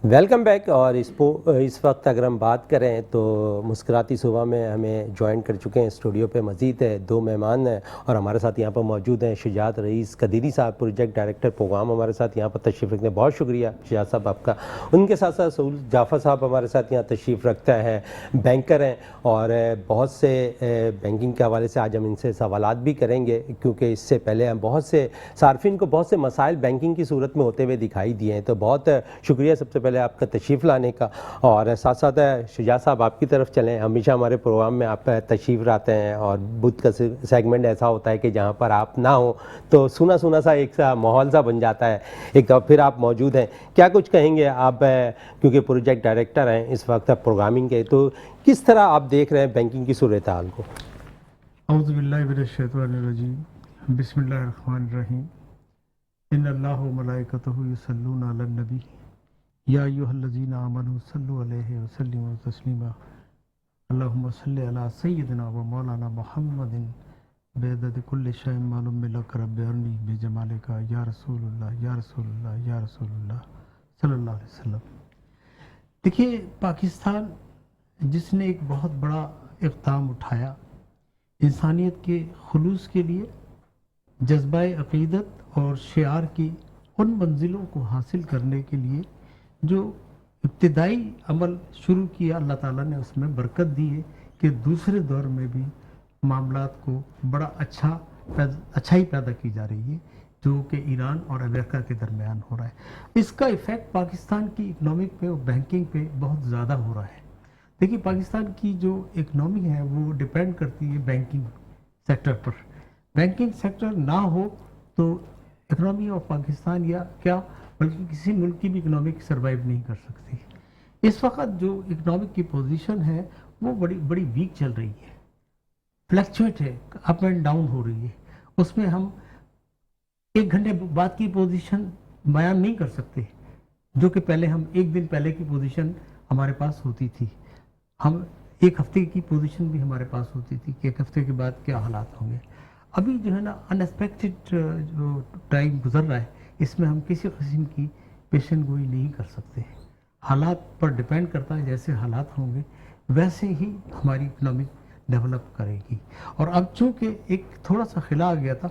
Welcome back. اور اس وقت اگر ہم بات کریں تو مسکراتی صبح میں ہمیں جوائن کر چکے ہیں اسٹوڈیو پہ. مزید دو مہمان ہیں اور ہمارے ساتھ یہاں پر موجود ہیں شجاعت رئیس قدیری صاحب, پروجیکٹ ڈائریکٹر پروگرام, ہمارے ساتھ یہاں پر تشریف رکھتے ہیں. بہت شکریہ شجاعت صاحب آپ کا. ان کے ساتھ ساتھ سہول جعفر صاحب ہمارے ساتھ یہاں تشریف رکھتا ہے, بینکر ہیں اور بہت سے بینکنگ کے حوالے سے آج ہم ان سے سوالات بھی کریں گے, کیونکہ اس سے پہلے ہم بہت سے صارفین کو بہت سے مسائل بینکنگ کی صورت میں ہوتے ہوئے دکھائی دیے ہیں. تو بہت شکریہ سب سے پہلے آپ کا تشریف لانے کا. اور ساتھ ساتھ شجاعت صاحب آپ کی طرف چلیں. ہمیشہ ہمارے پروگرام میں آپ تشریف لاتے ہیں اور بدھ کا سیگمنٹ ایسا ہوتا ہے کہ جہاں پر آپ نہ ہوں تو سونا سونا سا ایک ماحول سا بن جاتا ہے. ایک پھر آپ موجود ہیں, کیا کچھ کہیں گے آپ, کیونکہ پروجیکٹ ڈائریکٹر ہیں اس وقت پروگرامنگ کے, تو کس طرح آپ دیکھ رہے ہیں بینکنگ کی صورتحال کو؟ اعوذ باللہ من الشیطان الرجیم, بسم اللہ الرحمن الرحیم. ان اللہ و ملائکتہ یصلون علی النبی یا ایھا الذین آمنوا صلوا علیہ وسلموا تسلیما. اللہم صلی علی سیدنا و مولانا محمد بعدد کل شیء معلوم لک رب ارنی بجمالک یا رسول اللہ یا رسول اللہ یا رسول اللہ صلی اللہ علیہ وسلم. دیکھیے, پاکستان جس نے ایک بہت بڑا اقدام اٹھایا انسانیت کے خلوص کے لیے, جذبہ عقیدت اور شعار کی ان منزلوں کو حاصل کرنے کے لیے جو ابتدائی عمل شروع کیا, اللہ تعالیٰ نے اس میں برکت دی ہے کہ دوسرے دور میں بھی معاملات کو بڑا اچھائی پیدا کی جا رہی ہے, جو کہ ایران اور امریکہ کے درمیان ہو رہا ہے. اس کا ایفیکٹ پاکستان کی اکنامک پہ اور بینکنگ پہ بہت زیادہ ہو رہا ہے. دیکھیے, پاکستان کی جو اکنامی ہے وہ ڈیپینڈ کرتی ہے بینکنگ سیکٹر پر. بینکنگ سیکٹر نہ ہو تو اکنامی آف پاکستان یا کیا بلکہ کسی ملک کی بھی اکنامک سروائیو نہیں کر سکتی. اس وقت جو اکنامک کی پوزیشن ہے وہ بڑی ویک چل رہی ہے, فلیکچویٹ ہے, اپ اینڈ ڈاؤن ہو رہی ہے. اس میں ہم ایک گھنٹے بعد کی پوزیشن بیان نہیں کر سکتے, جو کہ پہلے ہم ایک دن پہلے کی پوزیشن ہمارے پاس ہوتی تھی. ہم ایک ہفتے کی پوزیشن بھی ہمارے پاس ہوتی تھی کہ ایک ہفتے کے بعد کیا حالات ہوں گے. ابھی جو ہے نا ان ایکسپیکٹڈ جو ٹائم گزر رہا ہے, اس میں ہم کسی قسم کی پیشن گوئی نہیں کر سکتے. حالات پر ڈیپینڈ کرتا ہے, جیسے حالات ہوں گے ویسے ہی ہماری اکنامی ڈیولپ کرے گی. اور اب چونکہ ایک تھوڑا سا خلا آ گیا تھا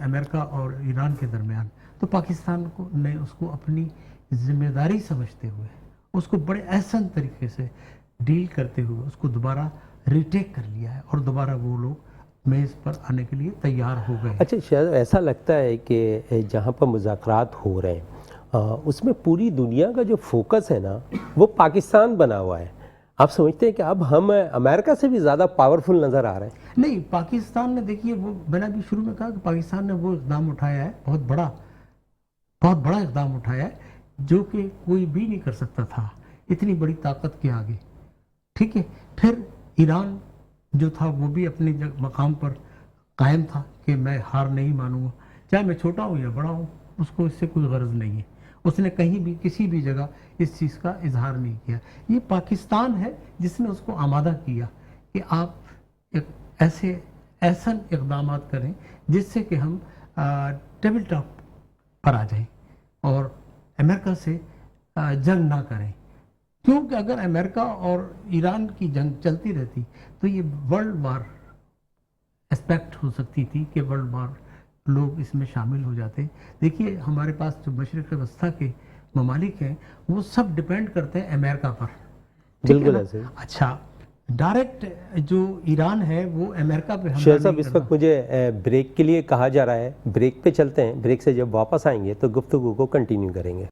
امریکہ اور ایران کے درمیان, تو پاکستان کو نے اس کو اپنی ذمہ داری سمجھتے ہوئے اس کو بڑے احسن طریقے سے ڈیل کرتے ہوئے اس کو دوبارہ ریٹیک کر لیا ہے, اور دوبارہ وہ لوگ میز پر آنے کے لیے تیار ہو گئے. اچھا, شاید ایسا لگتا ہے کہ جہاں پر مذاکرات ہو رہے ہیں اس میں پوری دنیا کا جو فوکس ہے نا وہ پاکستان بنا ہوا ہے. آپ سمجھتے ہیں کہ اب ہم امریکہ سے بھی زیادہ پاورفل نظر آ رہے ہیں؟ نہیں, پاکستان نے دیکھیے, وہ میں نے ابھی شروع میں کہا کہ پاکستان نے وہ اقدام اٹھایا ہے, بہت بڑا اقدام اٹھایا ہے, جو کہ کوئی بھی نہیں کر سکتا تھا اتنی بڑی طاقت کے آگے. ٹھیک ہے, پھر ایران جو تھا وہ بھی اپنے مقام پر قائم تھا کہ میں ہار نہیں مانوں گا, چاہے میں چھوٹا ہوں یا بڑا ہوں, اس کو اس سے کوئی غرض نہیں ہے. اس نے کہیں بھی کسی بھی جگہ اس چیز کا اظہار نہیں کیا. یہ پاکستان ہے جس نے اس کو آمادہ کیا کہ آپ ایسے اقدامات کریں جس سے کہ ہم ٹیبل ٹاپ پر آ جائیں اور امریکہ سے جنگ نہ کریں. کیونکہ اگر امریکہ اور ایران کی جنگ چلتی رہتی تو یہ ورلڈ وار ایسپیکٹ ہو سکتی تھی کہ ورلڈ وار لوگ اس میں شامل ہو جاتے. دیکھیے, ہمارے پاس جو مشرق وسطیٰ کے ممالک ہیں وہ سب ڈیپینڈ کرتے ہیں امریکہ پر. بالکل ایسے. اچھا, ڈائریکٹ جو ایران ہے وہ امریکہ پہ شیخ صاحب, اس وقت مجھے بریک کے لیے کہا جا رہا ہے, بریک پہ چلتے ہیں. بریک سے جب واپس آئیں گے تو گفتگو کو کنٹینیو کریں گے.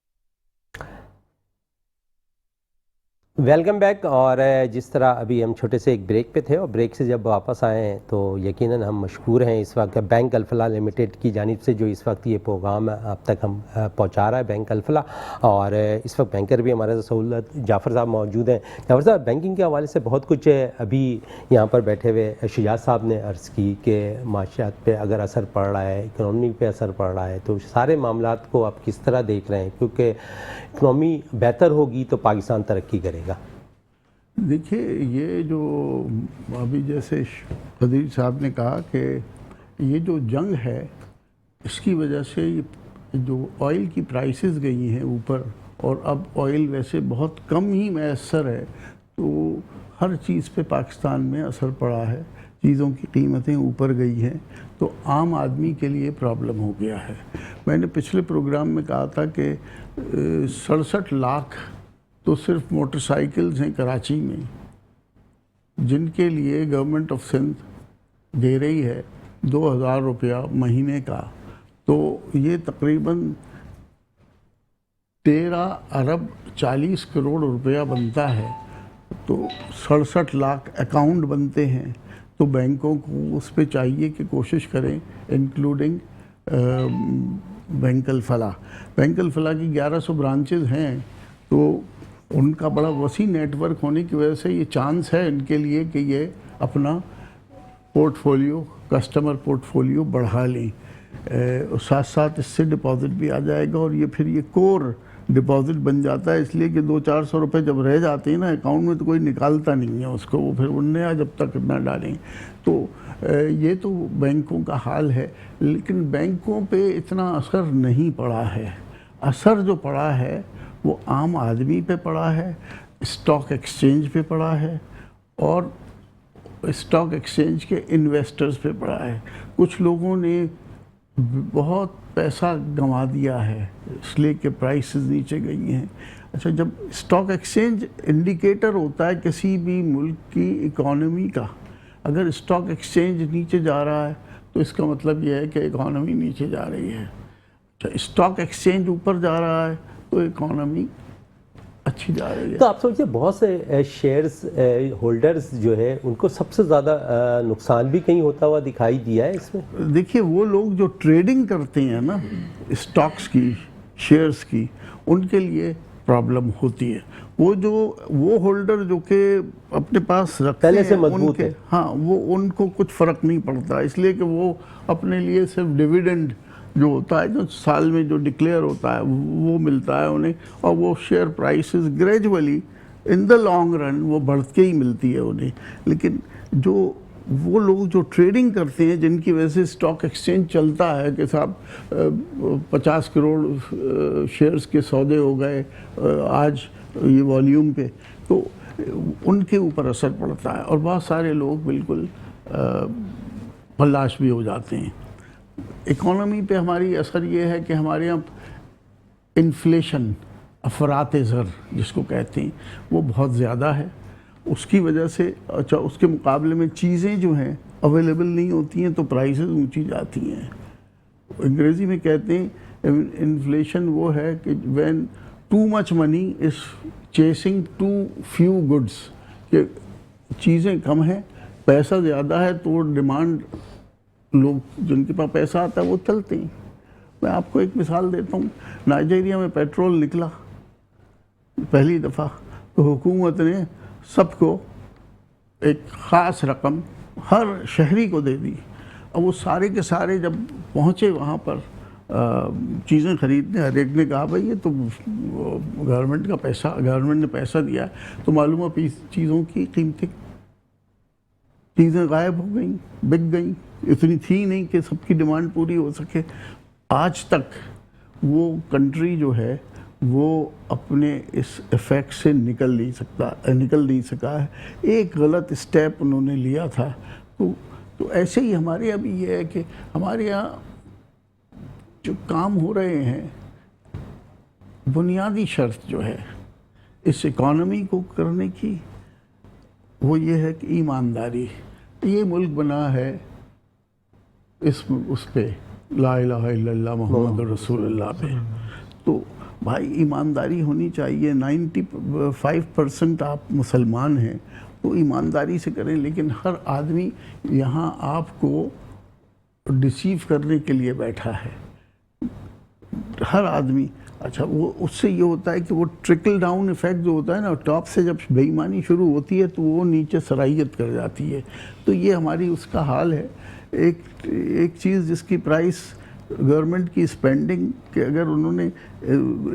Welcome back. اور جس طرح ابھی ہم چھوٹے سے ایک بریک پہ تھے اور بریک سے جب واپس آئے ہیں تو یقیناً ہم مشکور ہیں اس وقت بینک الفلاح لمیٹڈ کی جانب سے جو اس وقت یہ پروگرام اب تک ہم پہنچا رہا ہے, بینک الفلاح. اور اس وقت بینکر بھی ہمارے سہولت جعفر صاحب موجود ہیں. جعفر صاحب, بینکنگ کے حوالے سے بہت کچھ ابھی یہاں پر بیٹھے ہوئے شجاعت صاحب نے عرض کی کہ معاشیات پہ اگر اثر پڑ رہا ہے, اکنامی پہ اثر پڑ رہا ہے, تو سارے معاملات کو آپ کس طرح دیکھ رہے ہیں, کیونکہ اکنامی بہتر ہوگی تو پاکستان ترقی کرے گا؟ دیکھیے, یہ جو ابھی جیسے قدیر صاحب نے کہا کہ یہ جو جنگ ہے اس کی وجہ سے جو آئل کی پرائسز گئی ہیں اوپر اور اب آئل ویسے بہت کم ہی میسر ہے، تو ہر چیز پہ پاکستان میں اثر پڑا ہے، چیزوں کی قیمتیں اوپر گئی ہیں، تو عام آدمی کے لیے پرابلم ہو گیا ہے۔ میں نے پچھلے پروگرام میں کہا تھا کہ 67 لاکھ تو صرف موٹر سائیکلز ہیں کراچی میں، جن کے لیے گورنمنٹ آف سندھ دے رہی ہے 2000 روپیہ مہینے کا، تو یہ تقریباً 13 ارب 40 کروڑ روپیہ بنتا ہے، تو 67 لاکھ اکاؤنٹ بنتے ہیں، تو بینکوں کو اس پہ چاہیے کہ کوشش کریں، انکلوڈنگ بینک الفلاح۔ بینک الفلاح کی 1100 برانچز ہیں، تو ان کا بڑا وسیع نیٹ ورک ہونے کی وجہ سے یہ چانس ہے ان کے لیے کہ یہ اپنا port folio, customer port folio بڑھا لیں، اور ساتھ ساتھ اس سے ڈپازٹ بھی آ جائے گا، اور یہ پھر یہ کور ڈپازٹ بن جاتا ہے، اس لیے کہ 200-400 روپے جب رہ جاتے ہیں نا اکاؤنٹ میں تو کوئی نکالتا نہیں ہے اس کو، وہ پھر نیا جب تک نہ ڈالیں۔ تو یہ تو بینکوں کا حال ہے، لیکن بینکوں پہ اتنا اثر نہیں پڑا ہے۔ اثر جو پڑا ہے وہ عام آدمی پہ پڑا ہے، اسٹاک ایکسچینج پہ پڑا ہے، اور اسٹاک ایکسچینج کے انویسٹرز پہ پڑا ہے۔ کچھ لوگوں نے بہت پیسہ گنوا دیا ہے اس لیے کہ پرائسز نیچے گئی ہیں۔ اچھا، جب اسٹاک ایکسچینج انڈیکیٹر ہوتا ہے کسی بھی ملک کی اکانومی کا، اگر اسٹاک ایکسچینج نیچے جا رہا ہے تو اس کا مطلب یہ ہے کہ اکانومی نیچے جا رہی ہے۔ اچھا، اسٹاک ایکسچینج اوپر جا رہا ہے تو اکانومی اچھی جا رہی ہے۔ تو آپ سوچیں بہت سے شیئرز ہولڈرز جو ہے ان کو سب سے زیادہ نقصان بھی کہیں ہوتا ہوا دکھائی دیا ہے اس میں؟ دیکھیے، وہ لوگ جو ٹریڈنگ کرتے ہیں نا اسٹاکس کی، شیئرز کی، ان کے لیے پرابلم ہوتی ہے۔ وہ ہولڈر جو کہ اپنے پاس رکھتے پہلے سے ہیں مضبوط ہے، ہاں، وہ ان کو کچھ فرق نہیں پڑتا، اس لیے کہ وہ اپنے لیے صرف ڈیویڈنڈ جو ہوتا ہے، جو سال میں جو ڈکلیئر ہوتا ہے وہ ملتا ہے انہیں، اور وہ share prices gradually in the long run وہ بڑھ کے ہی ملتی ہے انہیں۔ لیکن جو وہ لوگ جو ٹریڈنگ کرتے ہیں، جن کی وجہ سے اسٹاک ایکسچینج چلتا ہے کہ صاحب 50 کروڑ شیئرز کے سودے ہو گئے آج یہ والیوم پہ، تو ان کے اوپر اثر پڑتا ہے، اور بہت سارے لوگ بالکل پلاش بھی ہو جاتے ہیں۔ اکانومی پہ ہماری اثر یہ ہے کہ ہمارے یہاں انفلیشن، افراط زر جس کو کہتے ہیں، وہ بہت زیادہ ہے۔ اس کی وجہ سے اچھا، اس کے مقابلے میں چیزیں جو ہیں اویلیبل نہیں ہوتی ہیں تو پرائسز اونچی جاتی ہیں۔ انگریزی میں کہتے ہیں انفلیشن وہ ہے کہ when too much money is chasing too few goods, کہ چیزیں کم ہیں، پیسہ زیادہ ہے تو ڈیمانڈ، لوگ جن کے پاس پیسہ آتا ہے وہ چلتے ہیں۔ میں آپ کو ایک مثال دیتا ہوں، نائجیریا میں پیٹرول نکلا پہلی دفعہ تو حکومت نے سب کو ایک خاص رقم ہر شہری کو دے دی۔ اب وہ سارے کے سارے جب پہنچے وہاں پر چیزیں خریدنے، ہر ایک نے کہا بھائی یہ تو گورنمنٹ کا پیسہ، گورنمنٹ نے پیسہ دیا، تو معلوم ہوا چیزوں کی قیمتیں، چیزیں غائب ہو گئیں، بک گئیں، اتنی تھی نہیں کہ سب کی ڈیمانڈ پوری ہو سکے۔ آج تک وہ کنٹری جو ہے وہ اپنے اس ایفیکٹ سے نکل نہیں سکا ہے۔ ایک غلط اسٹیپ انہوں نے لیا تھا۔ تو ایسے ہی ہمارے یہاں بھی یہ ہے کہ ہمارے یہاں جو کام ہو رہے ہیں، بنیادی شرط جو ہے اس اکانومی کو کرنے کی وہ یہ ہے کہ ایمانداری۔ یہ ملک بنا ہے اس پہ لا الہ الا اللہ محمد رسول اللہ پہ، تو بھائی ایمانداری ہونی چاہیے۔ 95% آپ مسلمان ہیں تو ایمانداری سے کریں، لیکن ہر آدمی یہاں آپ کو ڈسیو کرنے کے لیے بیٹھا ہے، ہر آدمی۔ اچھا، وہ اس سے یہ ہوتا ہے کہ وہ ٹرکل ڈاؤن ایفیکٹ جو ہوتا ہے نا، ٹاپ سے جب بے ایمانی شروع ہوتی ہے تو وہ نیچے سرائیت کر جاتی ہے۔ تو یہ ہماری اس کا حال ہے۔ ایک چیز جس کی پرائس گورنمنٹ کی اسپینڈنگ، کہ اگر انہوں نے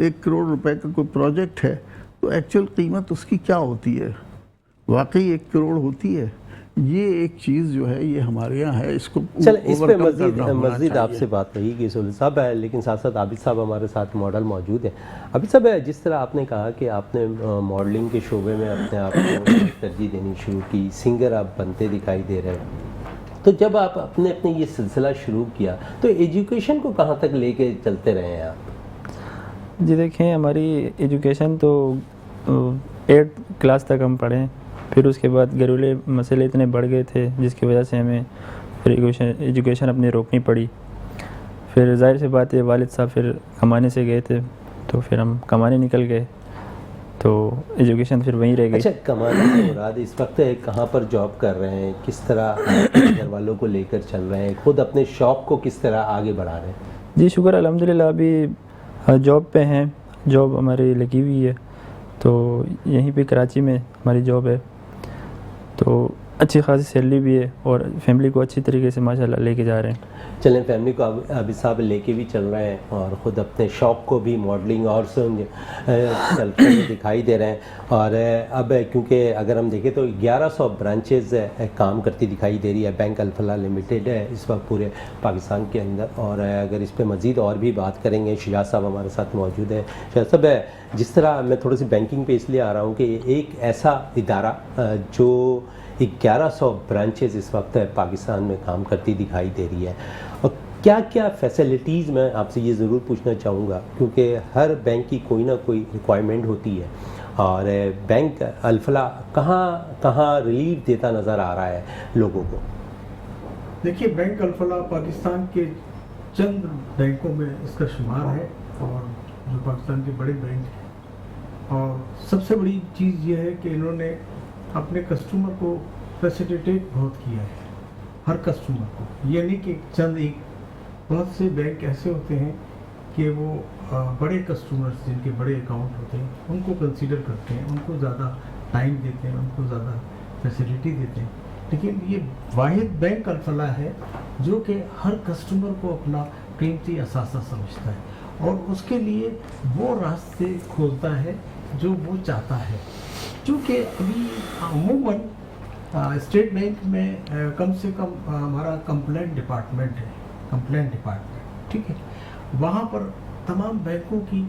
1 کروڑ روپے کا کوئی پروجیکٹ ہے تو ایکچوئل قیمت اس کی کیا ہوتی ہے؟ واقعی 1 کروڑ ہوتی ہے یہ ایک چیز جو ہے یہ ہمارے یہاں ہے, اس کو چلیں اس پہ overcome کرنا ہونا مزید آپ چاہیے. سے بات رہی گی سہیل صاحب ہے, لیکن ساتھ ساتھ عابد صاحب ہمارے ساتھ ماڈل موجود ہیں. عابد صاحب جس طرح آپ نے کہا کہ آپ نے ماڈلنگ کے شعبے میں اپنے آپ کو ترجیح دینی شروع کی, سنگر آپ بنتے دکھائی دے رہے ہیں, تو جب آپ اپنے یہ سلسلہ شروع کیا تو ایجوکیشن کو کہاں تک لے کے چلتے رہے ہیں آپ؟ جی دیکھیں, ہماری ایجوکیشن تو 8 کلاس تک ہم پڑھیں, پھر اس کے بعد گھریلو مسئلے اتنے بڑھ گئے تھے جس کی وجہ سے ہمیں پھر ایجوکیشن اپنی روکنی پڑی. پھر ظاہر سی بات ہے والد صاحب پھر کمانے سے گئے تھے, تو پھر ہم کمانے نکل گئے, تو ایجوکیشن پھر وہیں رہ گئی. اچھا, کمانے سے مراد اس وقت کہاں پر جاب کر رہے ہیں, کس طرح گھر والوں کو لے کر چل رہے ہیں, خود اپنے شوق کو کس طرح آگے بڑھا رہے ہیں؟ جی شکر الحمدللہ, ابھی جاب پہ ہیں, جاب ہماری لگی ہوئی ہے, تو یہیں پہ کراچی میں ہماری جاب ہے, تو اچھی خاصی سیلری بھی ہے اور فیملی کو اچھی طریقے سے ماشاءاللہ لے کے جا رہے ہیں. چلیں, فیملی کو عابد صاحب لے کے بھی چل رہے ہیں اور خود اپنے شوق کو بھی ماڈلنگ اور چلتے دکھائی دے رہے ہیں. اور اب کیونکہ اگر ہم دیکھیں تو 1100 برانچز کام کرتی دکھائی دے رہی ہے, بینک الفلاح لمیٹڈ ہے اس وقت پورے پاکستان کے اندر. اور اگر اس پہ مزید اور بھی بات کریں گے, شجاعت صاحب ہمارے ساتھ موجود ہے. شجاعت صاحب, جس طرح میں تھوڑی سی بینکنگ پہ اس لیے آ رہا ہوں کہ ایک ایسا ادارہ جو 1100 برانچز اس وقت پاکستان میں کام کرتی دکھائی دے رہی ہے, اور کیا کیا فیسلٹیز, میں آپ سے یہ ضرور پوچھنا چاہوں گا کیونکہ ہر بینک کی کوئی نہ کوئی ریکوائرمنٹ ہوتی ہے, اور بینک الفلاح کہاں ریلیف دیتا نظر آ رہا ہے لوگوں کو؟ دیکھیے, بینک الفلاح پاکستان کے چند بینکوں میں اس کا شمار ہے, اور جو پاکستان کے بڑے بینک ہیں, اور سب سے بڑی چیز یہ ہے کہ انہوں نے اپنے کسٹمر کو فیسیلیٹیٹ بہت کیا ہے, ہر کسٹمر کو. یہ نہیں کہ چند ایک, بہت سے بینک ایسے ہوتے ہیں کہ وہ بڑے کسٹمرز جن کے بڑے اکاؤنٹ ہوتے ہیں ان کو کنسیڈر کرتے ہیں, ان کو زیادہ ٹائم دیتے ہیں, ان کو زیادہ فیسیلیٹی دیتے ہیں. لیکن یہ واحد بینک الفلاح ہے جو کہ ہر کسٹمر کو اپنا قیمتی اثاثہ سمجھتا ہے اور اس کے لیے وہ راستے کھولتا ہے جو وہ چاہتا ہے. چونکہ ابھی عموماً اسٹیٹ بینک میں کم سے کم ہمارا کمپلینٹ ڈپارٹمنٹ ہے, ٹھیک ہے, وہاں پر تمام بینکوں کی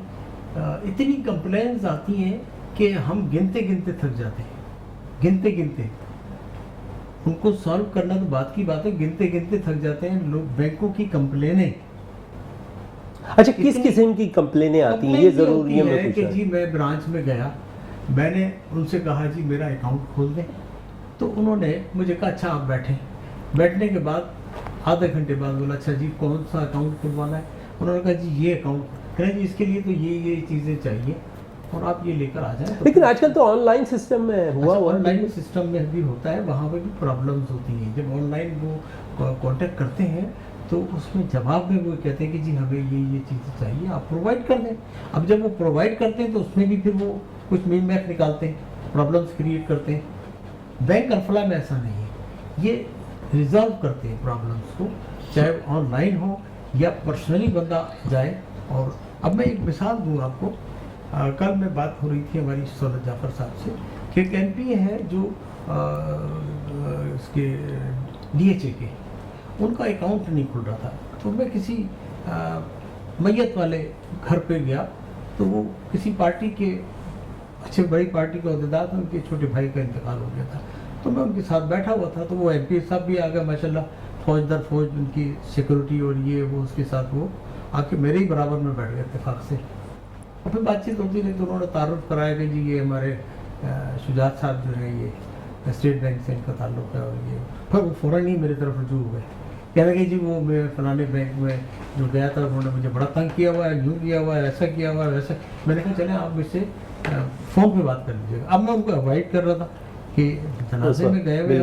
اتنی کمپلینز آتی ہیں کہ ہم گنتے تھک جاتے ہیں, ان کو سالو کرنا تو بات کی بات ہے, گنتے تھک جاتے ہیں لوگ بینکوں کی کمپلینیں. اچھا, کس قسم کی کمپلینیں آتی ہیں یہ ضرور یہ میں کہ جی میں برانچ میں گیا, میں نے ان سے کہا جی میرا اکاؤنٹ کھول دیں, تو انہوں نے مجھے کہا اچھا آپ بیٹھیں. بیٹھنے کے بعد آدھے گھنٹے بعد بولا اچھا جی کون سا اکاؤنٹ کھلوانا ہے. انہوں نے کہا جی یہ اکاؤنٹ, کہنا جی اس کے لیے تو یہ چیزیں چاہیے اور آپ یہ لے کر آ جائیں. لیکن آج کل تو آن لائن سسٹم میں آن لائن سسٹم میں بھی ہوتا ہے, وہاں پہ بھی پرابلمز ہوتی ہیں. جب آن لائن وہ کانٹیکٹ کرتے ہیں تو اس میں جواب میں وہ کہتے ہیں کہ جی ہمیں یہ چیزیں چاہیے, آپ پرووائڈ کر دیں. اب جب وہ پرووائڈ کرتے ہیں تو اس میں بھی پھر وہ کچھ مین میک نکالتے ہیں, پرابلمس کریٹ کرتے ہیں. بینک الفلاح میں ایسا نہیں ہے, یہ ریزالو کرتے ہیں پرابلمس کو, چاہے آن لائن ہو یا پرسنلی بندہ جائے. اور اب میں ایک مثال دوں آپ کو, کل میں بات ہو رہی تھی ہماری سہولت جعفر صاحب سے کہ ایک ایم پی ہے جو اس کے ڈی ایچ اے کے, ان کا اکاؤنٹ نہیں کھل رہا تھا. تو میں کسی میت والے گھر پہ گیا, تو وہ کسی پارٹی کے اچھے بڑی پارٹی کا عہدیدار تھا, ان کے چھوٹے بھائی کا انتقال ہو گیا تھا. تو میں ان کے ساتھ بیٹھا ہوا تھا, تو وہ ایم پی صاحب بھی آ گئے ماشاء اللہ, فوج در فوج ان کی سیکورٹی اور یہ وہ اس کے ساتھ وہ آ کے میرے ہی برابر میں بیٹھ گئے اتفاق سے. اور پھر بات چیت ہوتی رہی, تو انہوں نے تعارف کرایا کہ جی یہ ہمارے شجاعت صاحب جو ہیں یہ اسٹیٹ بینک سے ان کا تعلق ہے. اور یہ پھر وہ فوراً ہی میری طرف رجوع ہو گئے, کہنے لگے جی وہ میں فلانے بینک میں جو گیا تھا انہوں نے مجھے بڑا تنگ کیا ہوا ہے, یوں کیا ہوا ہے, ایسا کیا ہوا ہے, ویسا. میں نے کہا چلیں آپ مجھ سے فون پہ بات کر لیجیے گا. اب میں ان کو اوائڈ کر رہا تھا کہ جنازے میں گئے ہوئے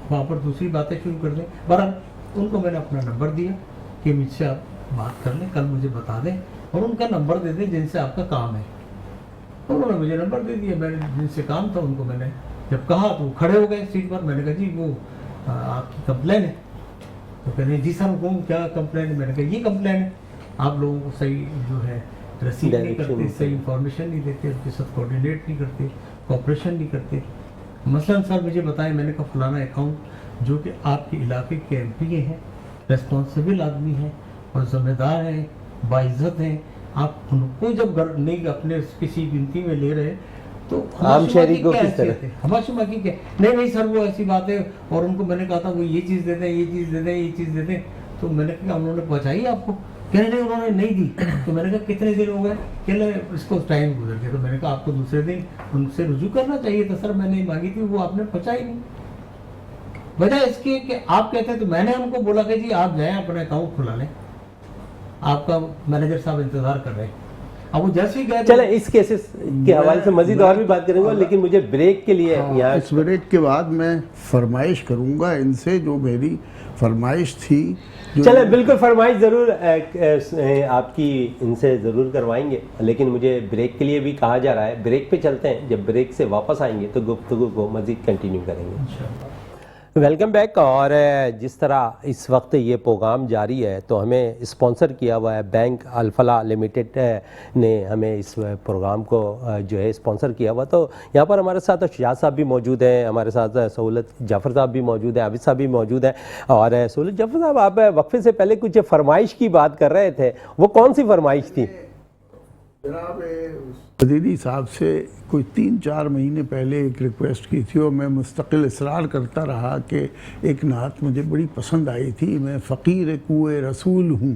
وہاں پر دوسری باتیں شروع کر دیں. بہرحال ان کو میں نے اپنا نمبر دیا کہ مجھ سے آپ بات کر لیں, کل مجھے بتا دیں اور ان کا نمبر دے دیں جن سے آپ کا کام ہے. انہوں نے مجھے نمبر دے دیا, میں نے جن سے کام تھا ان کو میں نے جب کہا تو وہ کھڑے ہو گئے سیٹ پر. میں نے کہا جی وہ آپ کی کمپلین ہے. تو کہہ رہے جی سر حکم کیا کمپلین ہے. میں نے کہا یہ کمپلین ہے, آپ لوگوں کو صحیح جو ہے رسیو نہیں کرتے, صحیح انفارمیشن نہیں دیتے, اس کے ساتھ کوآرڈینیٹ نہیں کرتے, کوآپریشن نہیں کرتے. مثلاً سر مجھے بتائیں, میں نے کہا فلانا اکاؤنٹ جو کہ آپ کے علاقے کے ایم پی کے ہیں, ریسپانسبل آدمی ہیں اور ذمہ دار ہیں, باعزت ہیں, آپ ان کو جب نہیں اپنے کسی گنتی میں لے رہے تو عام شہری کو کس طرح ہماشما کی کیا نہیں سر وہ ایسی بات ہے, اور ان کو میں نے کہا تھا وہ یہ چیز دے دیں, یہ چیز دے دیں, یہ چیز دے دیں, تو میں نے کہا انہوں نے پہنچائی آپ کو, کہنے نہیں انہوں نے نہیں دی. تو میں نے کہا کتنے دن ہو گئے, کہ اس کو ٹائم گزر گیا. تو میں نے کہا آپ کو دوسرے دن ان سے رجوع کرنا چاہیے تھا سر, میں نے مانگی تھی وہ آپ نے پہنچائی نہیں. وجہ اس کی کہ آپ کہتے ہیں, تو میں نے ان کو بولا کہ جی آپ جائیں اپنا اکاؤنٹ کھلا لیں, آپ کا مینیجر صاحب انتظار کر رہے ہیں. اب وہ جیسے ہی گئے, چلیں اس کیسز کے حوالے سے مزید اور بھی بات کریں گے, لیکن مجھے بریک کے لیے یہاں اس بریک کے بعد میں فرمائش کروں گا ان سے, جو میری فرمائش تھی. چلیں بالکل فرمائش ضرور آپ کی ان سے ضرور کروائیں گے, لیکن مجھے بریک کے لیے بھی کہا جا رہا ہے. بریک پہ چلتے ہیں, جب بریک سے واپس آئیں گے تو گفتگو کو مزید کنٹینیو کریں گے. Welcome back. اور جس طرح اس وقت یہ پروگرام جاری ہے تو ہمیں اسپانسر کیا ہوا ہے بینک الفلاح لمیٹڈ نے, ہمیں اس پروگرام کو جو ہے اسپانسر کیا ہوا. تو یہاں پر ہمارے ساتھ شجاعت صاحب بھی موجود ہیں, ہمارے ساتھ سہولت جعفر صاحب بھی موجود ہیں, عابد صاحب بھی موجود ہیں. اور سہولت جعفر صاحب, آپ وقفے سے پہلے کچھ فرمائش کی بات کر رہے تھے, وہ کون سی فرمائش تھی؟ جناب قدیری صاحب سے کوئی 3-4 مہینے پہلے ایک ریکویسٹ کی تھی, اور میں مستقل اصرار کرتا رہا کہ ایک نعت مجھے بڑی پسند آئی تھی, میں فقیر کوئے رسول ہوں,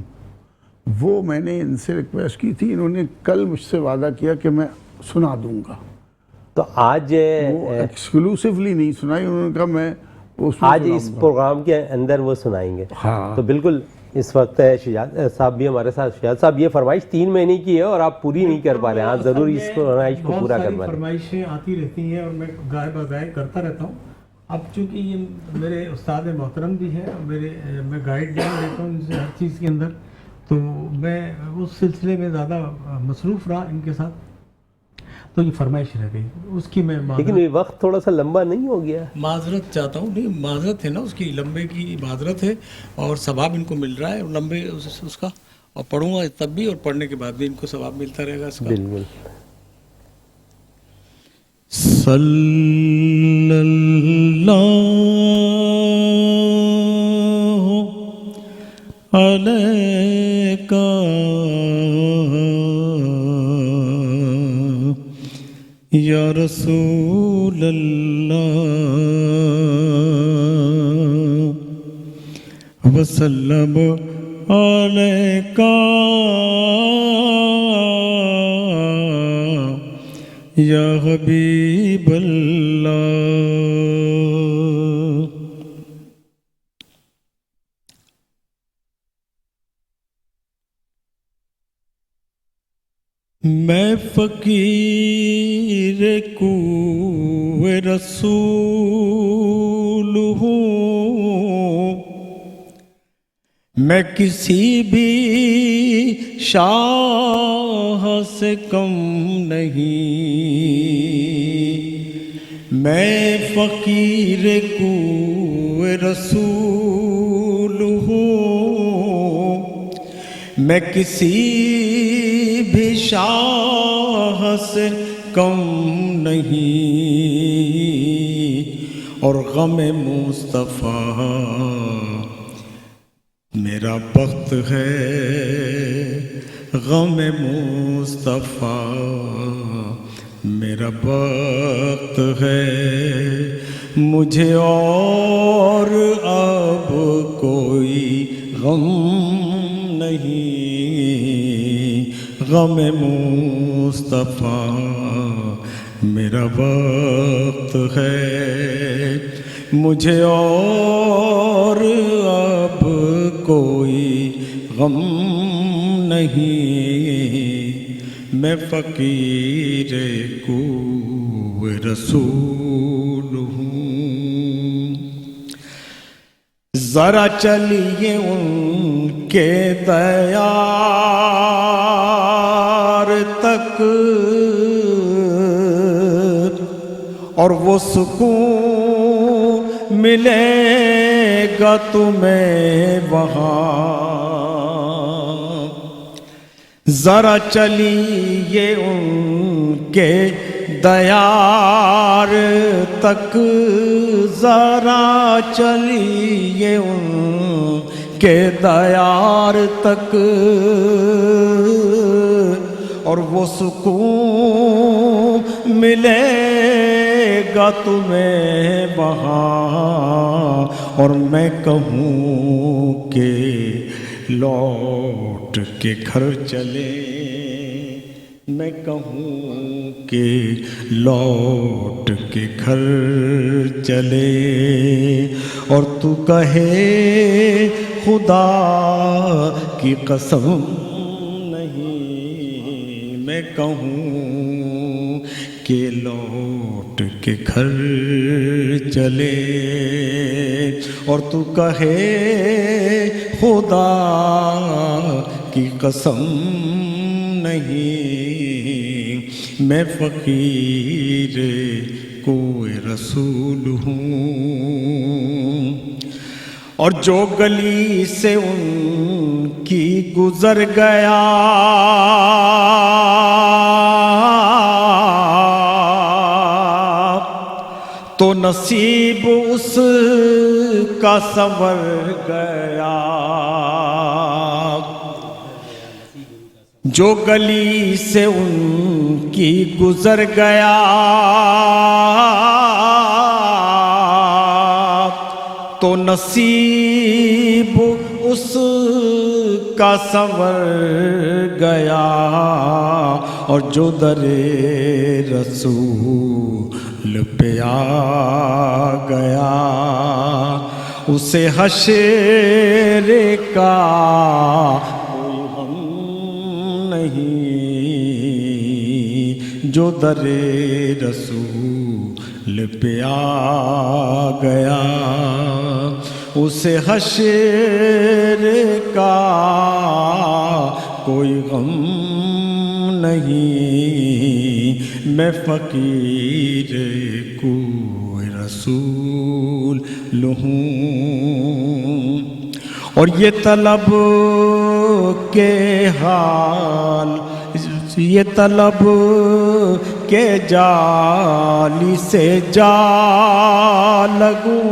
وہ میں نے ان سے ریکویسٹ کی تھی. انہوں نے کل مجھ سے وعدہ کیا کہ میں سنا دوں گا. تو آج وہ ایکسکلوسیولی نہیں سنائی, انہوں نے کہا میں اس میں آج اس پروگرام کے اندر وہ سنائیں گے. ہاں تو بالکل اس وقت شجاعت صاحب بھی ہمارے ساتھ. شجاعت صاحب, یہ فرمائش 3 مہینے کی ہے اور آپ پوری نہیں کر پا رہے ہیں, آپ ضرور اس فرمائش کو پورا کر پا رہے ہیں. فرمائشیں آتی رہتی ہیں اور میں گائے بگائے کرتا رہتا ہوں. اب چونکہ یہ میرے استاد محترم بھی ہیں, میں گائیڈ ڈائن دیتا ہوں ان سے ہر چیز کے اندر, تو میں اس سلسلے میں زیادہ مصروف رہا ان کے ساتھ, تو یہ فرمائش رہ گئی. اس کی میں لیکن یہ وقت تھوڑا سا لمبا نہیں ہو گیا؟ معذرت چاہتا ہوں. نہیں معذرت ہے نا, اس کی لمبے کی معذرت ہے, اور ثواب ان کو مل رہا ہے لمبے اس کا, اور پڑھوں گا تب بھی اور پڑھنے کے بعد بھی ان کو ثواب ملتا رہے گا اس کا. بالکل. صلی اللہ علیہ یا رسول اللہ وسلم علیکہ یا حبیب اللہ. میں فقیر کوئے رسول ہوں, میں کسی بھی شاہ سے کم نہیں. میں فقیر کوئے رسول ہوں, میں کسی بھی شاہ سے کم نہیں, اور غم مصطفیٰ میرا بخت ہے, غم مصطفیٰ میرا بخت ہے. مجھے اور اب کوئی غم نہیں, غم مصطفیٰ میرا وقت ہے. مجھے اور اب کوئی غم نہیں, میں فقیر کوئے رسول ہوں. ذرا چلیے ان کے دیار تک اور وہ سکون ملے گا تمہیں وہاں. ذرا چلیے ان کے دیار تک ذرا چلیے ان کے دیار تک، اور وہ سکون ملے گا تمہیں وہاں، اور میں کہوں کہ لوٹ کے گھر چلے، میں کہوں کہ لوٹ کے گھر چلے، اور تو کہے خدا کی قسم نہیں، میں کہوں کہ لوٹ کے گھر چلے، اور تو کہے خدا کی قسم نہیں، میں فقیر کوئی رسول ہوں، اور جو گلی سے ان کی گزر گیا تو نصیب اس کا سنور گیا، جو گلی سے ان کی گزر گیا تو نصیب اس کا سنور گیا، اور جو در رسول پہ آ گیا اسے حشر کا کوئی غم نہیں، جو در رسول پہ آ گیا اسے حشر کا کوئی غم نہیں، میں فقیر کوئی رسول ہوں، اور یہ طلب کے حال، یہ طلب کے جالی سے جا لگوں،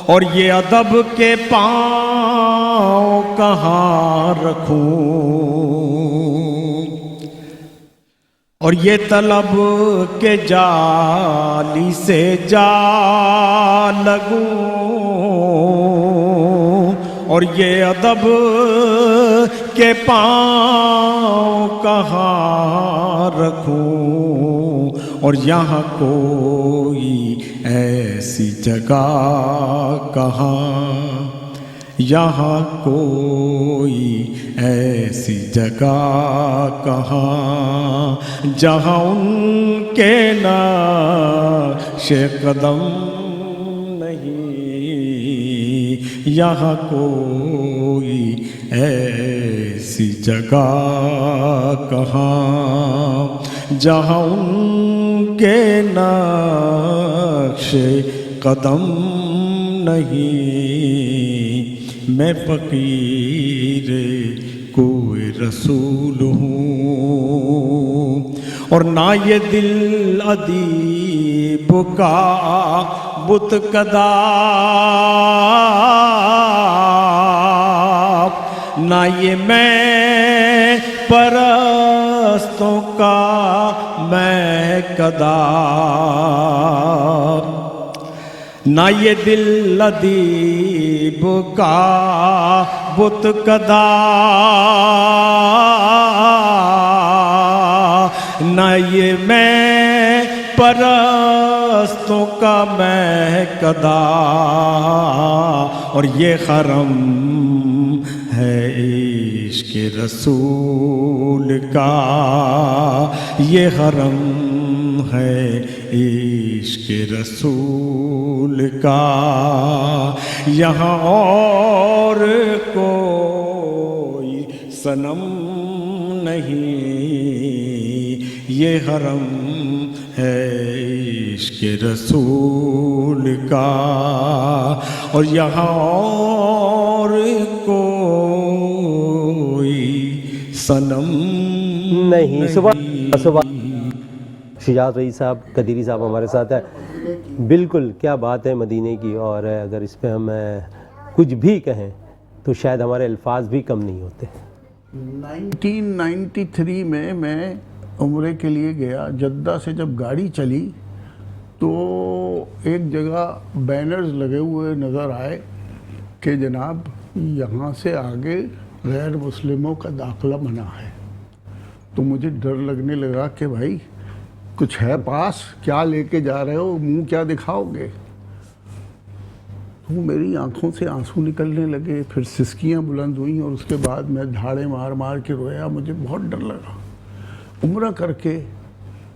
اور یہ ادب کے پاؤں کہاں رکھوں، اور یہ طلب کے جالی سے جا لگوں، اور یہ ادب کے پاؤں کہاں رکھوں، اور یہاں کوئی ایسی جگہ کہاں، یہاں کوئی ایسی جگہ کہاں جہاں ان کے نقش قدم نہیں، یہاں کوئی ایسی جگہ کہاں جہاں ان کے نقش قدم نہیں، میں فقیر کوئی رسول ہوں، اور نہ یہ دل ادیب کا بت کدا، نہ یہ میں پرستوں کا میں کدا، نہ یہ دل ادیب کا بت کدا، نہ یہ میں پرستوں کا میں کدا، اور یہ حرم ہے عشق رسول کا، یہ حرم ہے عشق رسول کا، یہاں اور کوئی صنم نہیں، یہ حرم ہے عشق رسول کا، اور یہاں اور کوئی صنم نہیں صبح شجاعت رئیس صاحب قدیری صاحب ہمارے ساتھ ہے. بالکل کیا بات ہے مدینے کی, اور اگر اس پہ ہم کچھ بھی کہیں تو شاید ہمارے الفاظ بھی کم نہیں ہوتے. 1993 میں عمرے کے لیے گیا. جدہ سے جب گاڑی چلی تو ایک جگہ بینرز لگے ہوئے نظر آئے کہ جناب یہاں سے آگے غیر مسلموں کا داخلہ منع ہے. تو مجھے ڈر لگنے لگا کہ بھائی کچھ ہے پاس, کیا لے کے جا رہے ہو, منہ کیا دکھاؤ گے. تو میری آنکھوں سے آنسو نکلنے لگے, پھر سسکیاں بلند ہوئیں اور اس کے بعد میں دھاڑے مار مار کے رویا. مجھے بہت ڈر لگا. عمرہ کر کے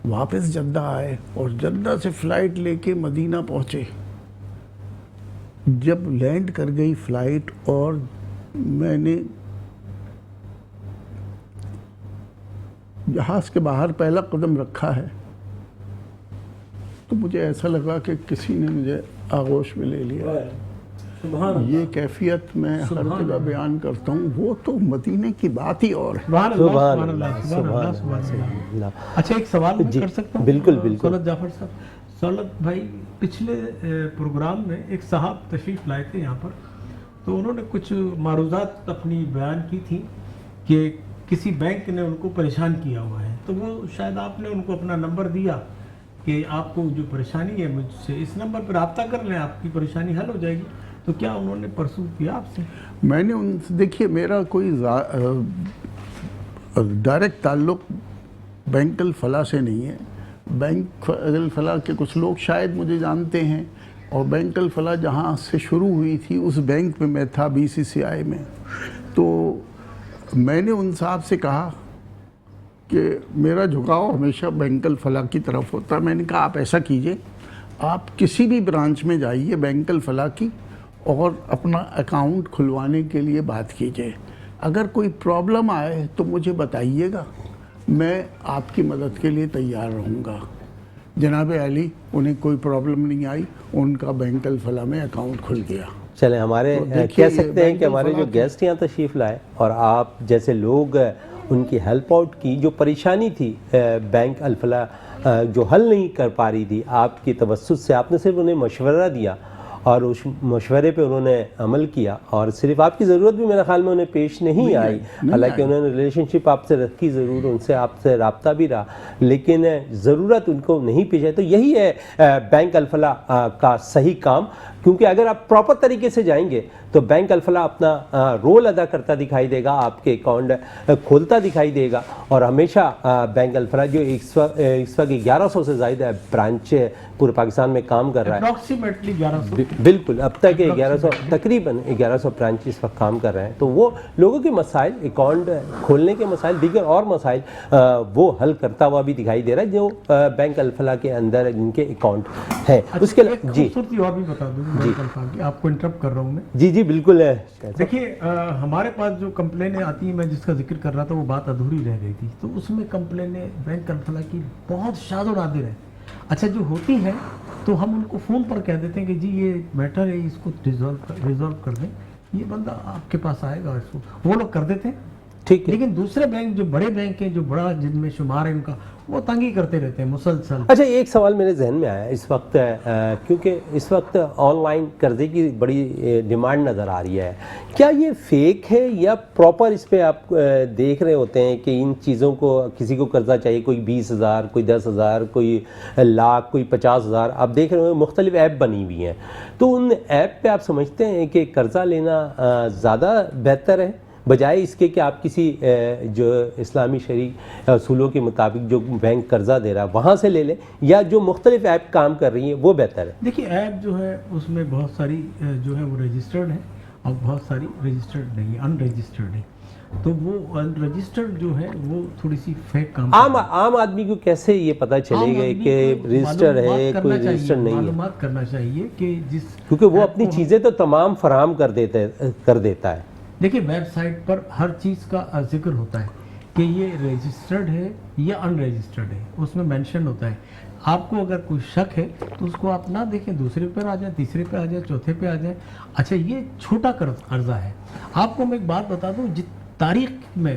واپس جدہ آئے اور جدہ سے فلائٹ لے کے مدینہ پہنچے. جب لینڈ کر گئی فلائٹ اور میں نے جہاز کے باہر پہلا قدم رکھا ہے تو مجھے ایسا لگا کہ کسی نے مجھے آغوش میں لے لیا. یہ کیفیت میں ہر جگہ بیان کرتا ہوں. وہ تو مدینے کی بات ہی اور ہے. سبحان اللہ. اچھا ایک سوال میں کر سکتا ہوں؟ بالکل بالکل. سولت جعفر صاحب, سولت بھائی پچھلے پروگرام میں ایک صاحب تشریف لائے تھے یہاں پر, تو انہوں نے کچھ معروضات اپنی بیان کی تھی کہ کسی بینک نے ان کو پریشان کیا ہوا ہے. تو وہ شاید آپ نے ان کو اپنا نمبر دیا کہ آپ کو جو پریشانی ہے مجھ سے اس نمبر پر رابطہ کر لیں, آپ کی پریشانی حل ہو جائے گی. تو کیا انہوں نے پرسو کیا آپ سے؟ میں نے ان سے, دیکھیے میرا کوئی ڈائریکٹ تعلق بینک الفلاح سے نہیں ہے. بینک الفلاح کے کچھ لوگ شاید مجھے جانتے ہیں, اور بینک الفلاح جہاں سے شروع ہوئی تھی اس بینک میں میں تھا, BCCI میں. تو میں نے ان صاحب سے کہا کہ میرا جھکاؤ ہمیشہ بینک الفلاح کی طرف ہوتا ہے. میں نے کہا آپ ایسا کیجئے, آپ کسی بھی برانچ میں جائیے بینک الفلاح کی اور اپنا اکاؤنٹ کھلوانے کے لیے بات کیجئے. اگر کوئی پرابلم آئے تو مجھے بتائیے گا, میں آپ کی مدد کے لیے تیار رہوں گا. جناب علی انہیں کوئی پرابلم نہیں آئی, ان کا بینک الفلاح میں اکاؤنٹ کھل گیا. چلیں ہمارے کہہ سکتے ہیں کہ ہمارے جو گیسٹ یہاں تشریف لائے اور آپ جیسے لوگ ان کی ہیلپ آؤٹ کی, جو پریشانی تھی بینک الفلاح جو حل نہیں کر پا رہی تھی, آپ کی توسط سے آپ نے صرف انہیں مشورہ دیا اور اس مشورے پہ انہوں نے عمل کیا, اور صرف آپ کی ضرورت بھی میرے خیال میں انہیں پیش نہیں آئی. حالانکہ انہوں نے ریلیشن شپ آپ سے رکھی ضرور, ان سے آپ سے رابطہ بھی رہا, لیکن ضرورت ان کو نہیں پیش آئی. تو یہی ہے بینک الفلاح کا صحیح کام, کیونکہ اگر آپ پراپر طریقے سے جائیں گے تو بینک الفلاح اپنا رول ادا کرتا دکھائی دے گا, آپ کے اکاؤنٹ کھولتا دکھائی دے گا. اور ہمیشہ بینک الفلاح جو اس وقت 1100 سے زائد برانچ پورے پاکستان میں کام کر رہا ہے, اپروکسیمیٹلی 1100, بالکل اب تک 1100 تقریباً 1100 برانچ اس وقت کام کر رہے ہیں. تو وہ لوگوں کے مسائل, اکاؤنٹ کھولنے کے مسائل, دیگر اور مسائل وہ حل کرتا ہوا بھی دکھائی دے رہا ہے جو بینک الفلاح کے اندر جن کے اکاؤنٹ ہیں. اس کے جی خوبصورتی اور بھی بتا دوں بینک الفلاح کی, آپ کو انٹرپٹ کر رہا ہوں میں. جی جی بالکل ہے. دیکھیے ہمارے پاس جو کمپلینیں آتی ہیں, میں جس کا ذکر کر رہا تھا وہ بات ادھوری رہ گئی تھی, تو اس میں کمپلینیں بینک الفلاح کی بہت شاذ و نادر ہیں. اچھا جو ہوتی ہیں تو ہم ان کو فون پر کہہ دیتے ہیں کہ جی یہ میٹر ہے, اس کو ریزالو کر دیں, یہ بندہ آپ کے پاس آئے گا, اس کو وہ لوگ کر دیتے ہیں. ٹھیک ہے. لیکن دوسرے بینک جو بڑے بینک ہیں, جو بڑا جن میں شمار ہے ان کا, وہ تنگی کرتے رہتے ہیں مسلسل. اچھا ایک سوال میرے ذہن میں آیا اس وقت, کیونکہ اس وقت آن لائن قرضے کی بڑی ڈیمانڈ نظر آ رہی ہے, کیا یہ فیک ہے یا پراپر اس پہ آپ دیکھ رہے ہوتے ہیں کہ ان چیزوں کو, کسی کو قرضہ چاہیے, کوئی 20,000, کوئی 10,000, کوئی لاکھ, کوئی 50,000, آپ دیکھ رہے ہیں مختلف ایپ بنی ہوئی ہیں, تو ان ایپ پہ آپ سمجھتے ہیں کہ قرضہ لینا زیادہ بہتر ہے بجائے اس کے کہ آپ کسی جو اسلامی شرعی اصولوں کے مطابق جو بینک قرضہ دے رہا ہے وہاں سے لے لیں, یا جو مختلف ایپ کام کر رہی ہیں وہ بہتر ہے؟ دیکھیے ایپ جو ہے اس میں بہت ساری جو ہے وہ رجسٹرڈ ہیں اور بہت ساری رجسٹرڈ نہیں, ان رجسٹرڈ ہیں. تو وہ ان رجسٹرڈ جو ہے وہ تھوڑی سی فیک کام. عام آدمی کو کیسے یہ پتہ چلے گا کہ رجسٹر ہے کوئی رجسٹر نہیں ہے؟ معلومات کرنا چاہیے کہ کیونکہ وہ اپنی چیزیں تو تمام فراہم کر دیتا ہے. دیکھیے ویب سائٹ پر ہر چیز کا ذکر ہوتا ہے کہ یہ رجسٹرڈ ہے یا ان رجسٹرڈ ہے, اس میں مینشن ہوتا ہے. آپ کو اگر کوئی شک ہے تو اس کو آپ نہ دیکھیں, دوسرے پر آ جائیں, تیسرے پہ آ جائیں, چوتھے پہ آ جائیں. اچھا یہ چھوٹا قرضہ ہے. آپ کو میں ایک بات بتا دوں, تاریخ میں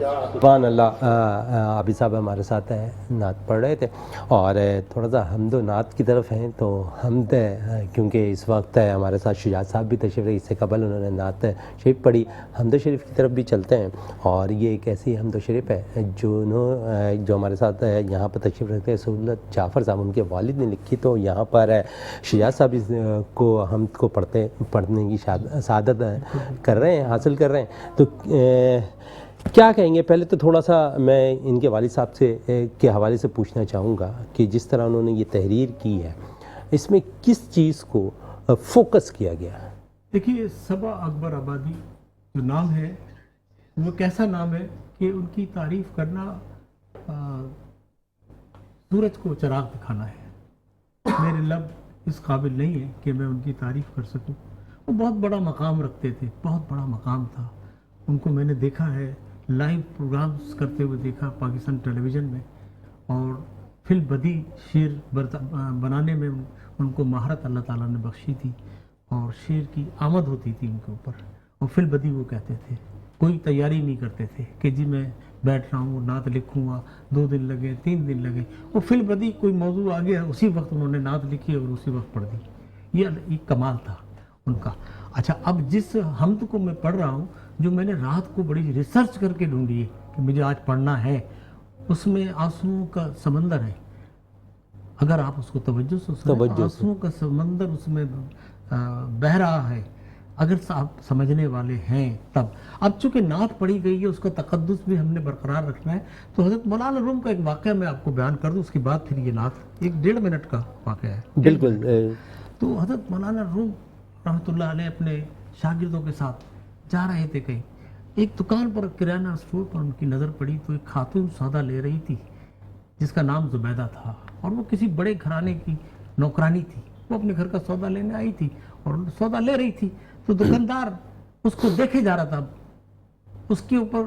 سبحان اللہ. عابد صاحب ہمارے ساتھ نعت پڑھ رہے تھے اور تھوڑا سا حمد و نعت کی طرف ہیں. تو حمد کیونکہ اس وقت ہمارے ساتھ شجاعت صاحب بھی تشریف رہے, اس سے قبل انہوں نے نعت شریف پڑھی. حمد شریف کی طرف بھی چلتے ہیں اور یہ ایک ایسی حمد شریف ہے جو ہمارے ساتھ یہاں پر تشریف رکھتے ہیں سہولت جعفر صاحب, ان کے والد نے لکھی. تو یہاں پر شجاعت صاحب اس کو حمد کو پڑھنے کی سعادت کر رہے ہیں, حاصل کر رہے ہیں. تو کیا کہیں گے؟ پہلے تو تھوڑا سا میں ان کے والد صاحب کے حوالے سے پوچھنا چاہوں گا کہ جس طرح انہوں نے یہ تحریر کی ہے اس میں کس چیز کو فوکس کیا گیا؟ دیکھیے صبا اکبر آبادی جو نام ہے وہ کیسا نام ہے کہ ان کی تعریف کرنا سورج کو چراغ دکھانا ہے. میرے لب اس قابل نہیں ہے کہ میں ان کی تعریف کر سکوں. وہ بہت بڑا مقام رکھتے تھے, بہت بڑا مقام تھا. ان کو میں نے دیکھا ہے لائیو پروگرامز کرتے ہوئے دیکھا پاکستان ٹیلی ویژن میں, اور فی البدی شعر بنانے میں ان کو مہارت اللہ تعالیٰ نے بخشی تھی اور شعر کی آمد ہوتی تھی ان کے اوپر. اور فی البدی وہ کہتے تھے, کوئی تیاری نہیں کرتے تھے کہ جی میں بیٹھ رہا ہوں نعت لکھوں گا, 2 دن لگے 3 دن لگے. وہ فی البدی کوئی موضوع آ گیا اسی وقت انہوں نے نعت لکھی اور اسی وقت پڑھ دی. یہ کمال تھا ان کا. اچھا, اب جس حمد کو میں پڑھ رہا ہوں جو میں نے رات کو بڑی ریسرچ کر کے ڈھونڈی ہے کہ مجھے آج پڑھنا ہے, اس میں آنسوؤں کا سمندر ہے. اگر آپ اس کو توجہ سے سنیں, آنسوؤں کا سمندر اس میں بہہ رہا ہے. اگر آپ سمجھنے والے ہیں تب. اب چونکہ نعت پڑھی گئی ہے اس کا تقدس بھی ہم نے برقرار رکھنا ہے. تو حضرت مولانا روم کا ایک واقعہ میں آپ کو بیان کر دوں, اس کے بعد پھر یہ نعت 1.5 منٹ کا واقعہ ہے. بالکل. تو حضرت مولانا روم رحمۃ اللہ علیہ اپنے شاگردوں کے ساتھ جا رہے تھے کہیں. ایک دکان پر کرانہ اسٹور پر ان کی نظر پڑی تو ایک خاتون سودا لے رہی تھی جس کا نام زبیدہ تھا, اور وہ کسی بڑے گھرانے کی نوکرانی تھی. وہ اپنے گھر کا سودا لینے آئی تھی اور سودا لے رہی تھی. تو دکاندار اس کو دیکھے جا رہا تھا, اس کے اوپر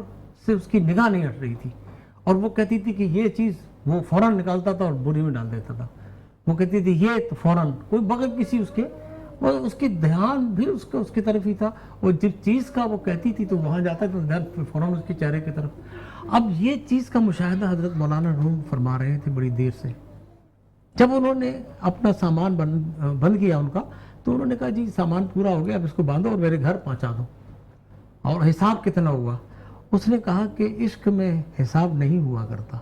سے اس کی نگاہ نہیں ہٹ رہی تھی. اور وہ کہتی تھی کہ یہ چیز, وہ فوراً نکالتا تھا اور بوری میں ڈال دیتا تھا. وہ کہتی تھی یہ تو فوراً, کوئی بغیر کسی اس کے دھیان بھی اس کی طرف ہی تھا. وہ جس چیز کا وہ کہتی تھی تو وہاں جاتا تو دھیان فوراً اس کے چہرے کی طرف. اب یہ چیز کا مشاہدہ حضرت مولانا روم فرما رہے تھے بڑی دیر سے. جب انہوں نے اپنا سامان بند کیا ان کا, تو انہوں نے کہا جی سامان پورا ہو گیا, اب اس کو باندھو اور میرے گھر پہنچا دو, اور حساب کتنا ہوا؟ اس نے کہا کہ عشق میں حساب نہیں ہوا کرتا.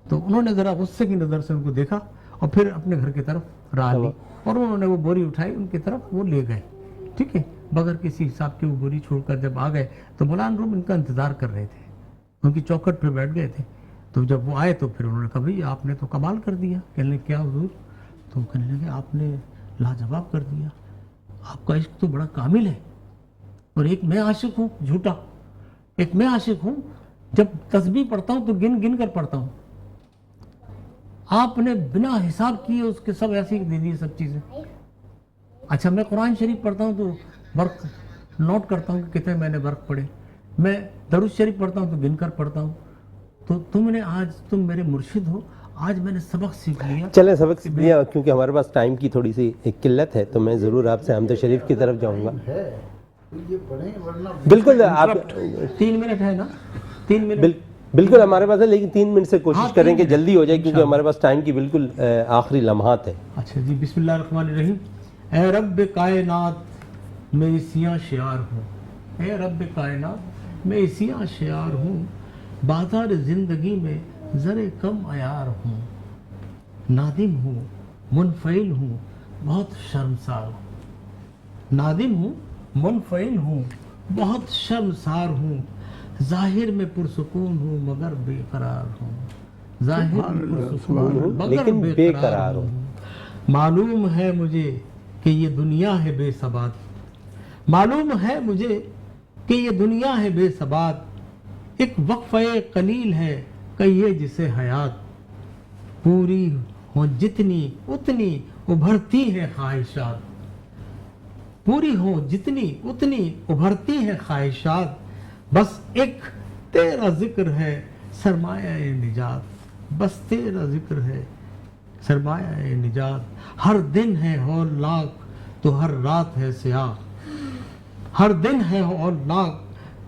تو انہوں نے ذرا غصے کی نظر سے ان کو دیکھا اور پھر اپنے گھر کی طرف راہ لی, اور انہوں نے وہ بوری اٹھائی ان کی طرف وہ لے گئے. ٹھیک ہے, بغیر کسی حساب کے وہ بوری چھوڑ کر جب آ گئے تو مولانا روم ان کا انتظار کر رہے تھے, ان کی چوکھٹ پہ بیٹھ گئے تھے. تو جب وہ آئے تو پھر انہوں نے کہا بھائی آپ نے تو کمال کر دیا. کہنے کیا حضور؟ تو کہنے لگے آپ نے لاجواب کر دیا, آپ کا عشق تو بڑا کامل ہے. اور ایک میں عاشق ہوں جھوٹا, ایک میں عاشق ہوں جب تسبیح پڑھتا ہوں تو گن گن کر پڑھتا ہوں. آپ نے بنا حساب کیے اس کے سب ایسے دے دیے سب چیزیں. اچھا, میں قرآن شریف پڑھتا ہوں تو برق نوٹ کرتا ہوں کہ کتنے میں نے برق پڑھے. میں درود شریف پڑھتا ہوں تو گن کر پڑھتا ہوں. تو تم میرے مرشد ہو, آج میں نے سبق سیکھ لیا. چلیں سبق سیکھ لیا, کیونکہ ہمارے پاس ٹائم کی تھوڑی سی ایک قلت ہے تو میں ضرور آپ سے حمد شریف کی طرف جاؤں گا. بالکل, آپ 3 منٹ ہے نا, 3 منٹ بالکل ہمارے پاس ہے, لیکن 3 منٹ سے کوشش کریں کہ جلدی ہو جائے کیونکہ ہمارے پاس ٹائم کی بالکل آخری لمحات ہے. اچھا جی, بسم اللہ الرحمن الرحیم. اے رب کائنات میں اسیاں شعار ہوں, اے رب کائنات میں اسیاں شعار ہوں, بازار زندگی میں ذرے کم عیار ہوں. نادم ہوں منفعل ہوں بہت شرمسار ہوں. نادم ہوں منفعل ہوں بہت شرمسار ہوں. ظاہر میں پرسکون ہوں مگر بے قرار ہوں. ظاہر میں پرسکون ہوں مگر بے قرار ہوں. معلوم ہے مجھے کہ یہ دنیا ہے بے ثبات, معلوم ہے مجھے کہ یہ دنیا ہے بے ثبات. ایک وقفہ قلیل ہے کہیے جسے حیات. پوری ہو جتنی اتنی ابھرتی ہے خواہشات. پوری ہو جتنی اتنی ابھرتی ہے خواہشات. بس ایک تیرا ذکر ہے سرمایہ نجات. بس تیرا ذکر ہے سرمایہ نجات. ہر دن ہے ہولناک تو ہر رات ہے سیاہ. ہر دن ہے ہولناک